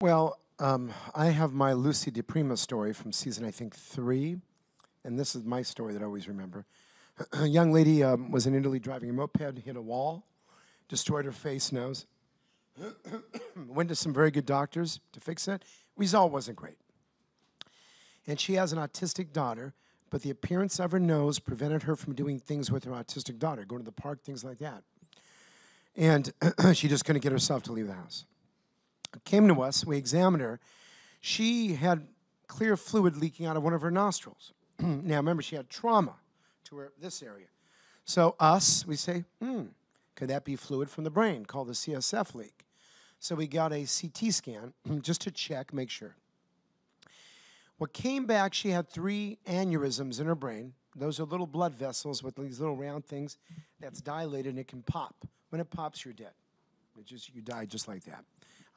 Well, I have my Lucy DePrima story from season, I think, 3. And this is my story that I always remember. A young lady was in Italy driving a moped, hit a wall, destroyed her face, nose. Went to some very good doctors to fix it. Result wasn't great. And she has an autistic daughter, but the appearance of her nose prevented her from doing things with her autistic daughter, going to the park, things like that. And she just couldn't get herself to leave the house. Came to us, we examined her. She had clear fluid leaking out of one of her nostrils. Now remember, she had trauma to this area. So we say, could that be fluid from the brain, called the CSF leak? So we got a CT scan just to check, make sure. What came back, she had 3 aneurysms in her brain. Those are little blood vessels with these little round things that's dilated and it can pop. When it pops, you're dead. You die just like that.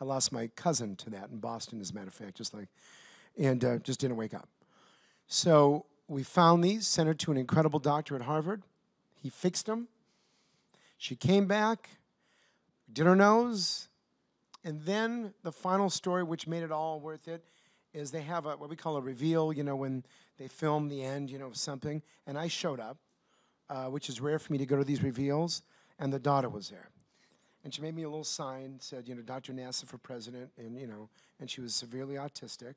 I lost my cousin to that in Boston, as a matter of fact, just didn't wake up. So we found these, sent her to an incredible doctor at Harvard. He fixed them. She came back, did her nose, and then the final story, which made it all worth it, is they have what we call a reveal, when they film the end, of something. And I showed up, which is rare for me to go to these reveals, and the daughter was there. And she made me a little sign, said, Dr. Nassif for president, and she was severely autistic.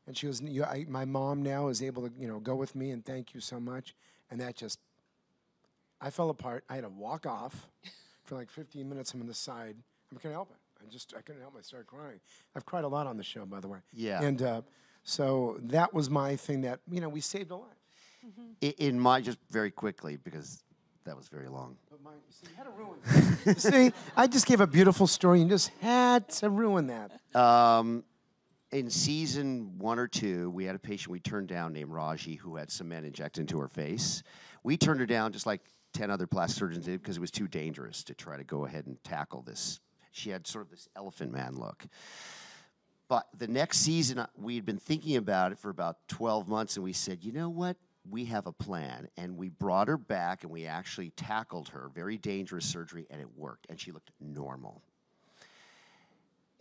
And she was, my mom now is able to, go with me, and thank you so much. And that just, I fell apart. I had to walk off for like 15 minutes. I'm on the side. I couldn't help it. I couldn't help it. I started crying. I've cried a lot on the show, by the way. Yeah. And so that was my thing that, we saved a life. Mm-hmm. In my, just very quickly, because that was very long. But you had to ruin that. See, I just gave a beautiful story and just had to ruin that. In season 1 or 2, we had a patient we turned down named Raji who had cement injected into her face. We turned her down just like 10 other plastic surgeons did because it was too dangerous to try to go ahead and tackle this. She had sort of this elephant man look. But the next season, we had been thinking about it for about 12 months, and we said, you know what? We have a plan. And we brought her back, and we actually tackled her, very dangerous surgery, and it worked. And she looked normal.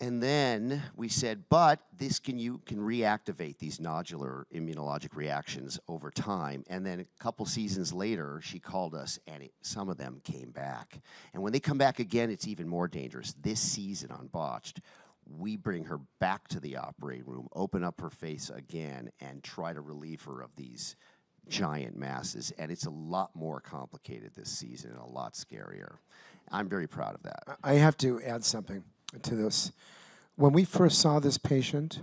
And then we said, but you can reactivate these nodular immunologic reactions over time. And then a couple seasons later, she called us, and some of them came back. And when they come back again, it's even more dangerous. This season on Botched, we bring her back to the operating room, open up her face again, and try to relieve her of these giant masses. And it's a lot more complicated this season and a lot scarier. I'm very proud of that. I have to add something to this. When we first saw this patient,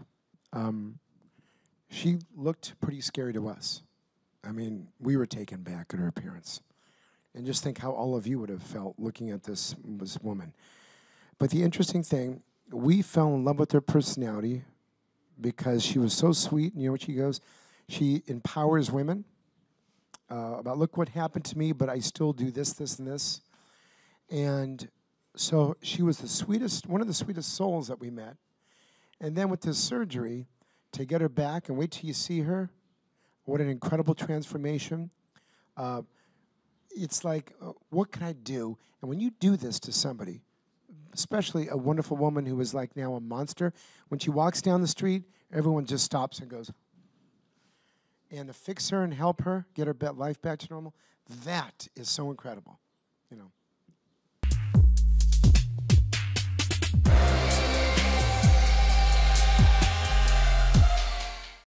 she looked pretty scary to us. I mean, we were taken back at her appearance. And just think how all of you would have felt looking at this woman. But the interesting thing, we fell in love with her personality because she was so sweet. And you know what she goes? She empowers women about, look what happened to me, but I still do this, this, and this. And so she was the sweetest, one of the sweetest souls that we met. And then with this surgery, to get her back and wait till you see her, what an incredible transformation. It's like, what can I do? And when you do this to somebody, especially a wonderful woman who is like now a monster, when she walks down the street, everyone just stops and goes. And to fix her and help her get her life back to normal, that is so incredible,